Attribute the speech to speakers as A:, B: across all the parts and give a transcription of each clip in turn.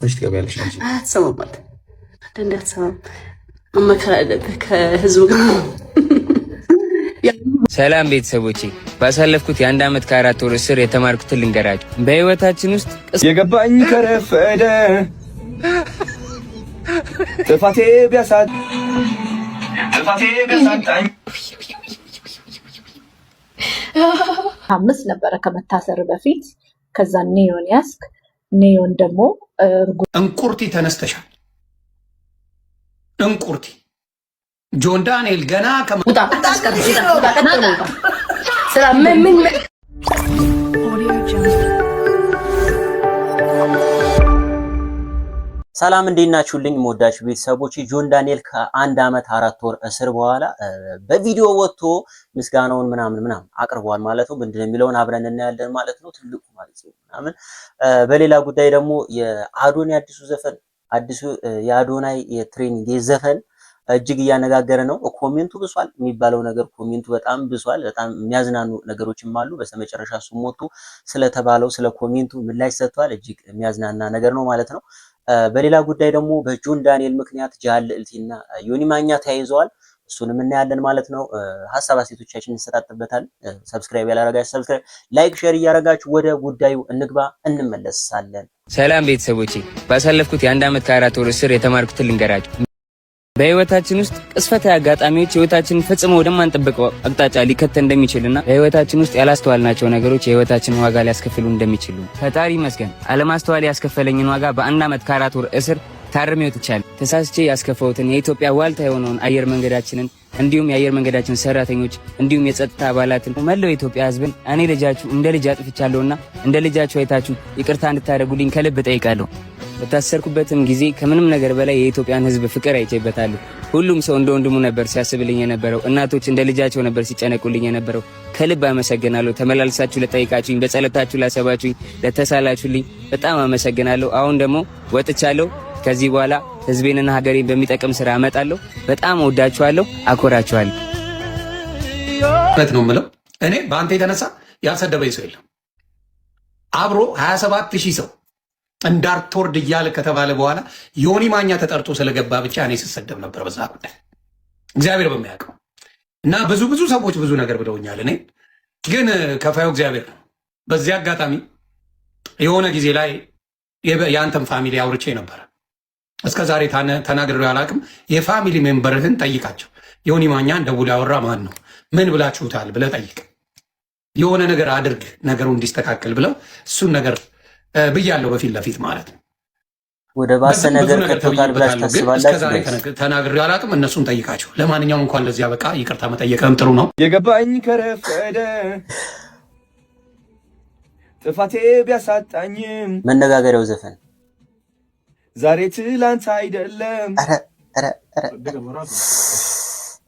A: مش تقبلش
B: አትሰማም ማለት እንዳትሰማም መከራ አለብህ ከህዝቡ ጋር።
C: ሰላም ቤተሰቦቼ፣ ባሳለፍኩት የአንድ ዓመት ከ4 ወር እስር የተማርኩትን ልንገራችሁ። በህይወታችን ውስጥ
A: የገባኝ ከረፈደ ጥፋቴ ቢያሳጣኝ
D: አምስት ነበረ ከመታሰር በፊት። ከዛ ኔዮን ያስክ ኔዮን ደግሞ
E: እንቁርቲ ተነስተሻል። እንቁርቲ ጆን ዳንኤል ገና
F: ሰላም እንዴት ናችሁልኝ? ሞዳችሁ ቤተሰቦች ጆን ዳንኤል ከአንድ ዓመት 4 ወር እስር በኋላ በቪዲዮ ወጥቶ ምስጋናውን ምናምን አቅርቧል ማለት ነው። ምንድነው የሚለውን አብረን እናያለን ማለት ነው። ትልቁ ማለት ነው ምናምን። በሌላ ጉዳይ ደግሞ የአዶናይ አዲሱ የአዶናይ የትሬኒንግ የዘፈን እጅግ እያነጋገረ ነው። ኮሜንቱ ብሷል የሚባለው ነገር ኮሜንቱ በጣም ብሷል። በጣም የሚያዝናኑ ነገሮችም አሉ። በስተመጨረሻ ሱሞቱ ስለተባለው ስለ ኮሜንቱ ምላሽ ሰጥቷል። እጅግ የሚያዝናና ነገር ነው ማለት ነው። በሌላ ጉዳይ ደግሞ በጆን ዳንኤል ምክንያት ጃል ልዕልቲና ዮኒ ማኛ ተያይዘዋል። እሱንም እናያለን ማለት ነው። ሀሳብ አስተያየቶቻችንን እንሰጣጥበታለን። ሰብስክራይብ ያላረጋችሁ ሰብስክራይብ፣ ላይክ፣ ሼር እያረጋችሁ ወደ ጉዳዩ እንግባ፣ እንመለሳለን።
C: ሰላም ቤተሰቦቼ፣ ባሳለፍኩት የአንድ ዓመት ከ4 ወር እስር የተማርኩትን ልንገራችሁ። በህይወታችን ውስጥ ቅስፈታዊ አጋጣሚዎች ህይወታችንን ፈጽሞ ወደማንጠብቀው አቅጣጫ ሊከተል እንደሚችልና በህይወታችን ውስጥ ያላስተዋልናቸው ነገሮች የህይወታችንን ዋጋ ሊያስከፍሉ እንደሚችሉ ፈጣሪ ይመስገን። አለማስተዋል ያስከፈለኝን ዋጋ በአንድ ዓመት ከ4 ወር እስር ታርሜ ወጥቻለሁ። ተሳስቼ ያስከፈውትን የኢትዮጵያ ዋልታ የሆነውን አየር መንገዳችንን እንዲሁም የአየር መንገዳችን ሰራተኞች እንዲሁም የጸጥታ አባላትን መላው የኢትዮጵያ ህዝብን እኔ ልጃችሁ እንደ ልጅ አጥፍቻለሁና እንደ ልጃችሁ አይታችሁ ይቅርታ እንድታደርጉልኝ ከልብ ጠይቃለሁ። በታሰርኩበትም ጊዜ ከምንም ነገር በላይ የኢትዮጵያን ህዝብ ፍቅር አይቼበታለሁ። ሁሉም ሰው እንደ ወንድሙ ነበር ሲያስብልኝ የነበረው። እናቶች እንደ ልጃቸው ነበር ሲጨነቁልኝ የነበረው። ከልብ አመሰግናለሁ። ተመላልሳችሁ ለጠይቃችሁኝ፣ በጸሎታችሁ ላሰባችሁኝ፣ ለተሳላችሁልኝ በጣም አመሰግናለሁ። አሁን ደግሞ ወጥቻለሁ። ከዚህ በኋላ ህዝቤንና ሀገሬን በሚጠቅም ስራ አመጣለሁ። በጣም ወዳችኋለሁ፣ አኮራችኋለሁ።
E: በት ነው የምለው እኔ በአንተ የተነሳ ያልሰደበኝ ሰው የለም። አብሮ 27000 ሰው እንዳትወርድ እያለ ከተባለ በኋላ ዮኒ ማኛ ተጠርቶ ስለገባ ብቻ እኔ ስሰደብ ነበር በዛ ጉዳይ እግዚአብሔር በሚያውቀው እና ብዙ ሰዎች ብዙ ነገር ብለውኛል። እኔ ግን ከፋዩ እግዚአብሔር ነው። በዚህ አጋጣሚ የሆነ ጊዜ ላይ የአንተም ፋሚሊ አውርቼ ነበር። እስከ ዛሬ ተናግሬው አላውቅም። የፋሚሊ ሜምበርህን ጠይቃቸው። ዮኒ ማኛን ደውሎ ያወራ ማን ነው? ምን ብላችሁታል ብለህ ጠይቅ። የሆነ ነገር አድርግ ነገሩ እንዲስተካከል ብለው እሱን ነገር ብያለሁ በፊት ለፊት ማለት ነው።
F: ወደ ባሰ ነገር ከተውታል ብላችሁ ታስባላችሁ?
E: እስከዛሬ ተናግሬው አላውቅም። እነሱን ጠይቃቸው። ለማንኛውም እንኳን ለዚህ አበቃ። ይቅርታ መጠየቅም ጥሩ ነው።
A: የገባኝ ከረፈደ ጥፋቴ ቢያሳጣኝም
F: መነጋገሪያው ዘፈን
A: ዛሬ ትላንት አይደለም።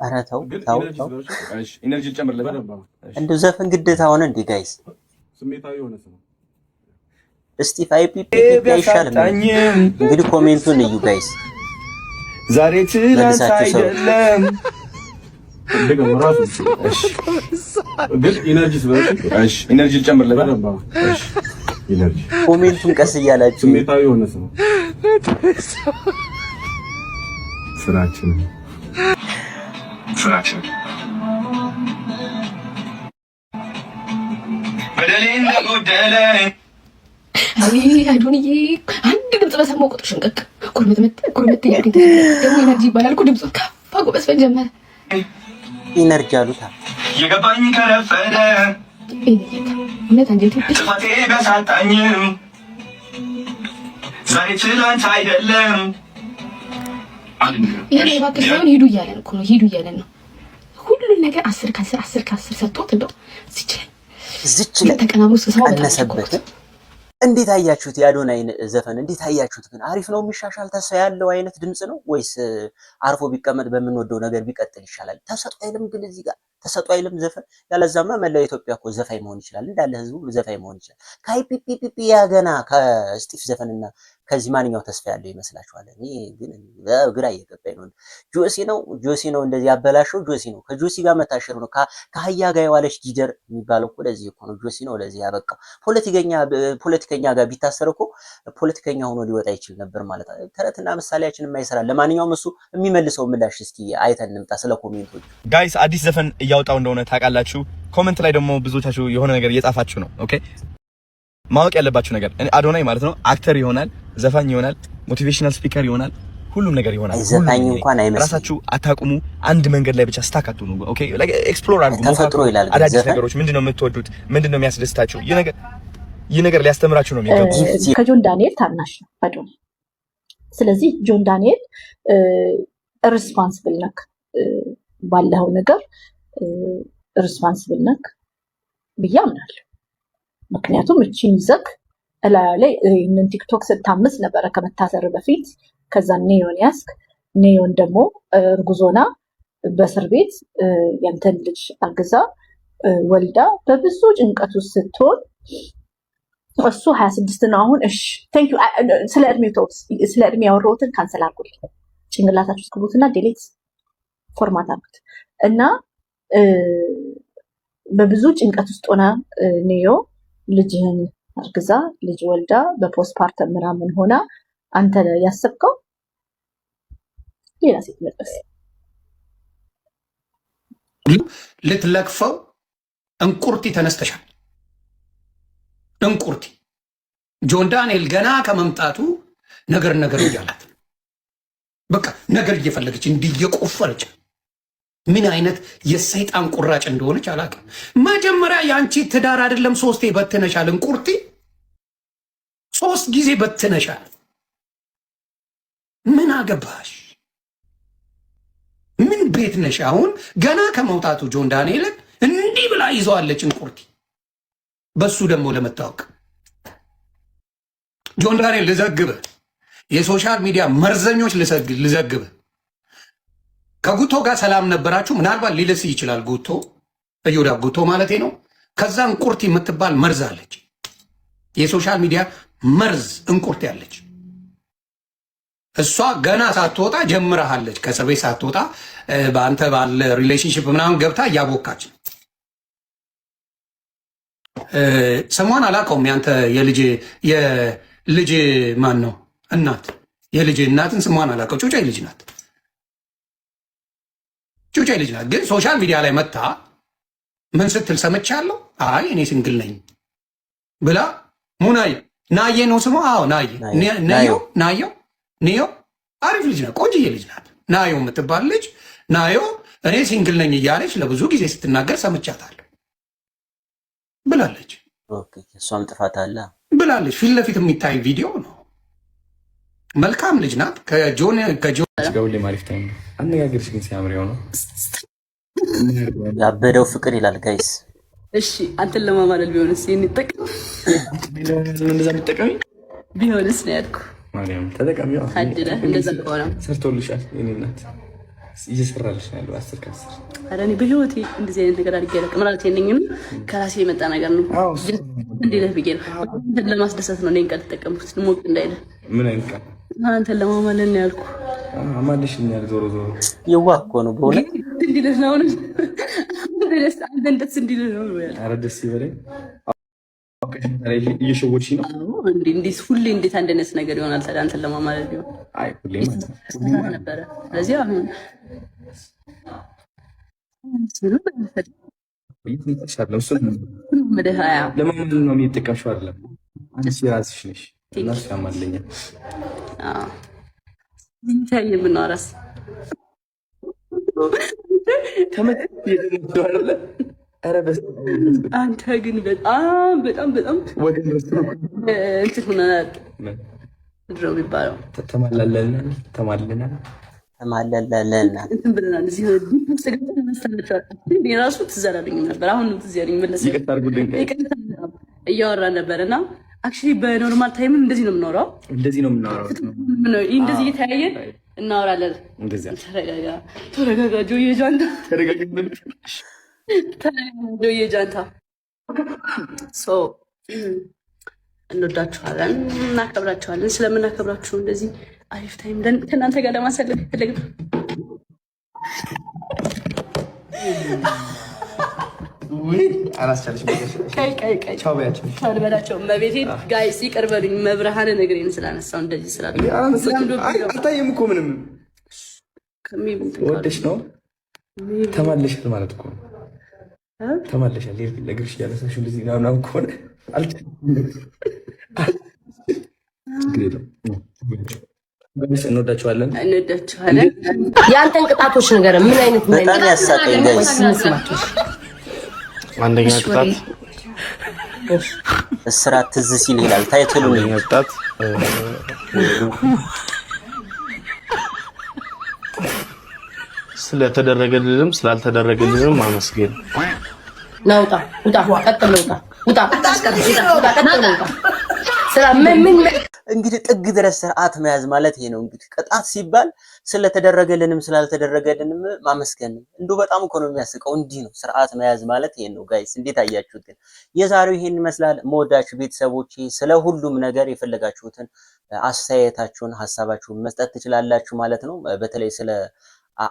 F: ኧረ ተው።
A: ኢነርጂ ጨምር ለበለ
F: እንደው ዘፈን ግዴታ ሆነ እንዴ ጋይስ?
A: ስሜታዊ ሆነ ነው።
F: እስቲ ፋይፒፒ ይሻላል። እንግዲህ ኮሜንቱን እዩ ጋይስ።
A: ዛሬ ትላንት አይደለም። ግን ኢነርጂ ስለሽ ኢነርጂ ጨምር ለበለ ኢነርጂ
F: ኮሜንቱን ቀስ እያላችሁ
A: ስሜታዊ ሆነ ነው። ስራችን በደሌን ለጎደለ
G: አዶንዬ አንድ ድምጽ በሰማው ቁጥር ሽንቀቅ ኩርምት ያርግኝ። ደግሞ ኢነርጂ ይባላል እኮ ድምጹ ከፋ ጎበስፈን ጀመረ።
F: ኢነርጂ አሉታ
A: የገባኝ ከረፈደ
G: እውነት አንጀቴ
A: ጥፋቴ ቢያሳጣኝም ዛሬ ትላንት አይደለም።
G: ይሄ እባክህ ሳይሆን ሂዱ እያለን እኮ ነው። ሂዱ እያለን ነው። ሁሉን ነገር 10 ከ10 ሰጥቶት እንደው
F: እዚች ላይ
G: ተቀናብሮ ስሰው
F: አነሰበት። እንዴት አያችሁት? የአዶናይን ዘፈን እንዴት አያችሁት? ግን አሪፍ ነው? የሚሻሻል ተስፋ ያለው አይነት ድምጽ ነው ወይስ አርፎ ቢቀመጥ በምንወደው ነገር ቢቀጥል ይሻላል? ተሰጥቶ አይልም ግን እዚህ ጋር ተሰጡ አይልም ዘፈን። ያለዛማ መላው ኢትዮጵያ እኮ ዘፋኝ መሆን ይችላል፣ እንዳለ ህዝቡ ዘፋኝ መሆን ይችላል። ከአይፒፒፒ ያገና ከስቲፍ ዘፈንና ከዚህ ማንኛው ተስፋ ያለው ይመስላችኋል? እኔ ግን ግራ እየገባኝ ነው። ጆሲ ነው እንደዚህ ያበላሸው። ጆሲ ነው ከጆሲ ጋር መታሸር ነው። ከአህያ ጋር የዋለች ጊደር የሚባለው እኮ ለዚህ እኮ ነው። ጆሲ ነው ለዚህ ያበቃው። ፖለቲከኛ ጋር ቢታሰር እኮ ፖለቲከኛ ሆኖ ሊወጣ ይችል ነበር ማለት ነው። ተረትና ምሳሌያችን የማይሰራ። ለማንኛውም እሱ የሚመልሰው ምላሽ እስኪ አይተን እንምጣ። ስለ ኮሜንቶች
A: ጋይስ አዲስ ዘፈን እያወጣው እንደሆነ ታውቃላችሁ። ኮሜንት ላይ ደግሞ ብዙዎቻችሁ የሆነ ነገር እየጻፋችሁ ነው። ኦኬ ማወቅ ያለባችሁ ነገር አዶናይ ማለት ነው አክተር ይሆናል፣ ዘፋኝ ይሆናል፣ ሞቲቬሽናል ስፒከር ይሆናል፣ ሁሉም ነገር ይሆናል።
F: ዘፋኝ እንኳን አይመስልም።
A: ራሳችሁ አታቁሙ። አንድ መንገድ ላይ ብቻ ስታካቱ ነው። ኦኬ ላይክ ኤክስፕሎር አድርጉ።
F: ተፈጥሮ ይላል።
A: አዳዲስ ነገሮች ምንድነው የምትወዱት? ምንድነው የሚያስደስታችሁ? ይህ ነገር ሊያስተምራችሁ ነው የሚገባው።
D: ከጆን ዳንኤል ታናሽ ነው አዶናይ። ስለዚህ ጆን ዳንኤል ሪስፖንሲብል ነክ ባለው ነገር ሪስፖንሲብል ነክ ብዬ አምናለሁ። ምክንያቱም እቺን ይዘክ እላያ ላይ ይህንን ቲክቶክ ስታምስ ነበረ ከመታሰር በፊት። ከዛ ኔዮን ያስክ ኔዮን ደግሞ እርጉዞና በእስር ቤት ያንተን ልጅ አግዛ ወልዳ በብዙ ጭንቀት ውስጥ ስትሆን እሱ 26 ነው አሁን። እሺ ቴንክ ዩ። ስለ እድሜ ያወራሁትን ካንሰል አድርጉልኝ። ጭንቅላታችሁ እስክቡትና ዲሊት ፎርማት አድርጉት እና በብዙ ጭንቀት ውስጥ ሆና ኔዮ ልጅህን አርግዛ ልጅ ወልዳ በፖስት ፓርተም ምናምን ሆና አንተ ያሰብከው ሌላ ሴት መጥበስ
E: ልትለክፈው እንቁርቲ ተነስተሻል። እንቁርቲ ጆን ዳንኤል ገና ከመምጣቱ ነገር እያላት በቃ ነገር እየፈለገች እንዲየቆፈረች ምን አይነት የሰይጣን ቁራጭ እንደሆነች አላውቅም። መጀመሪያ ያንቺ ትዳር አይደለም 3 በትነሻል። እንቁርቲ 3 ጊዜ በትነሻል። ምን አገባሽ? ምን ቤት ነሽ? አሁን ገና ከመውጣቱ ጆን ዳንኤልን እንዲህ ብላ ይዘዋለች እንቁርቲ። በሱ ደግሞ ለመታወቅ ጆን ዳንኤል ልዘግብህ፣ የሶሻል ሚዲያ መርዘኞች ልዘግብህ። ከጉቶ ጋር ሰላም ነበራችሁ። ምናልባት ሊልስ ይችላል። ጉቶ እዮዳ ጉቶ ማለቴ ነው። ከዛ እንቁርቲ የምትባል መርዝ አለች። የሶሻል ሚዲያ መርዝ እንቁርቲ አለች። እሷ ገና ሳትወጣ ጀምረሃለች። ከእስር ቤት ሳትወጣ በአንተ ባለ ሪሌሽንሽፕ ምናምን ገብታ እያቦካች ስሟን አላውቀውም። ያንተ የልጅ ማን ነው እናት? የልጅ እናትን ስሟን አላውቀው። ጩጫይ ልጅ ናት። ጩጫይ ልጅ ናት። ግን ሶሻል ሚዲያ ላይ መታ ምን ስትል ሰምቻለሁ? አይ እኔ ሲንግል ነኝ ብላ ሙናዬ ናዬ ነው ስሟ። አዎ ናዬ ናዮ አሪፍ ልጅ ናት። ቆንጅዬ ልጅ ናት። ናዮ የምትባል ልጅ ናዮ እኔ ሲንግል ነኝ እያለች ለብዙ ጊዜ ስትናገር ሰምቻታለሁ ብላለች።
F: እሷም ጥፋት አለ
E: ብላለች። ፊት ለፊት የሚታይ ቪዲዮ ነው። መልካም ልጅ ናት። ከጆን
H: ገውሌ ማሪፍ ታይም አነጋገርሽ ግን ሲያምር ነው
F: ያበደው ፍቅር ይላል ጋይስ።
B: እሺ አንተን ለማማለል ቢሆንስ ይንጠቀም
H: እንደዛ የምትጠቀሚ
B: ቢሆንስ ነው ያልኩ።
H: ማርያም ተጠቀሚ።
B: አድለ እንደዛ ከሆነ
H: ሰርቶልሻል። የኔ እናት እየሰራልሽ ነው ያለው 10 ከ10።
B: ኧረ እኔ በህይወቴ እንደዚህ አይነት ነገር አድርጌ አላውቅም። ማለት የለኝም ከራሴ የመጣ ነገር ነው። እንዴ ለብዬ ነው አንተን ለማስደሰት ነው። እኔን ቃል ተጠቀምኩት ሞቅ እንዳይለ።
H: ምን አይነት ቃል?
B: አንተን ለማማለል ነው ያልኩ።
H: አማልሽኛል። ዞሮ
F: የዋህ እኮ ነው በእውነት
B: እንዲልህ ነው። አንተ እንደት እንዲልህ ነው ያለው። ኧረ
H: ደስ ይበለኝ። እየሸወድሽ ነው
B: እንዴ? ሁሌ እንዴት አንድ አይነት ነገር ይሆናል ታዲያ? አንተን ለማማለል ቢሆን
H: አይ ሁሌ
B: ነበረ። ስለዚህ አሁን
H: ለማማለል ነው የሚጠቀምሽው አይደለም። አንቺ ራስሽ ነሽ እና ያማለኛል።
B: ይታይ የምናወራስ አንተ ግን በጣም እንትን ሆነናል። ምንድን ነው የሚባለው?
F: ተማለለና
B: እንትን ብለናል። እዚህ ራሱ ትዝ አላለኝም ነበር። አሁን ትዝ ያለኝ መለሰ። እያወራን ነበር እና አክቹዋሊ በኖርማል ታይም እንደዚህ ነው የምናወራው። እንደዚህ እየተያየን እናወራለን። ተረጋጋ ጆዬ ጃንዳ የጃንታ እንወዳችኋለን፣ እናከብራችኋለን። ስለምናከብራችሁ እንደዚህ አሪፍ ታይም ከእናንተ ጋር ለማሳለፍ ይፈልግ በላቸው። መቤቴ ጋይስ ይቅር በሉኝ። መብርሃንን እግሬን ስላነሳው እንደዚህ
A: አልታየም እኮ ምንም ወደሽ ነው ተመለሻል ማለት እኮ ተመለሻል። ለእግርሽ እያነሳሽ እንደዚህ ምናምን ከሆነ እንወዳችኋለን።
G: የአንተን ቅጣቶች ነገር ምን አይነት
F: በጣም ያሳቀኝ ጋይስ።
I: አንደኛ ቅጣት
F: እስራት ትዝ ሲል ይላል ታይትሉ ነው።
I: ቅጣት ስለተደረገልንም ስላልተደረገልንም ማመስገን።
G: ናውጣ ውጣ ቀጥል ውጣ
F: እንግዲህ ጥግ ድረስ ስርዓት መያዝ ማለት ይሄ ነው። እንግዲህ ቅጣት ሲባል ስለተደረገልንም ስላልተደረገልንም ማመስገን እንደው በጣም እኮ ነው የሚያስቀው። እንዲህ ነው ስርዓት መያዝ ማለት ይሄ ነው ጋይስ። እንዴት አያችሁት? ግን የዛሬው ይሄን ይመስላል። መወዳችሁ ቤተሰቦቼ ስለ ሁሉም ነገር የፈለጋችሁትን አስተያየታችሁን ሀሳባችሁን መስጠት ትችላላችሁ ማለት ነው። በተለይ ስለ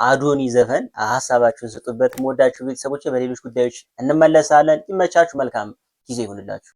F: አዶኒ ዘፈን ሀሳባችሁን ስጡበት። መወዳችሁ ቤተሰቦቼ በሌሎች ጉዳዮች እንመለሳለን። ይመቻችሁ። መልካም ጊዜ ይሁንላችሁ።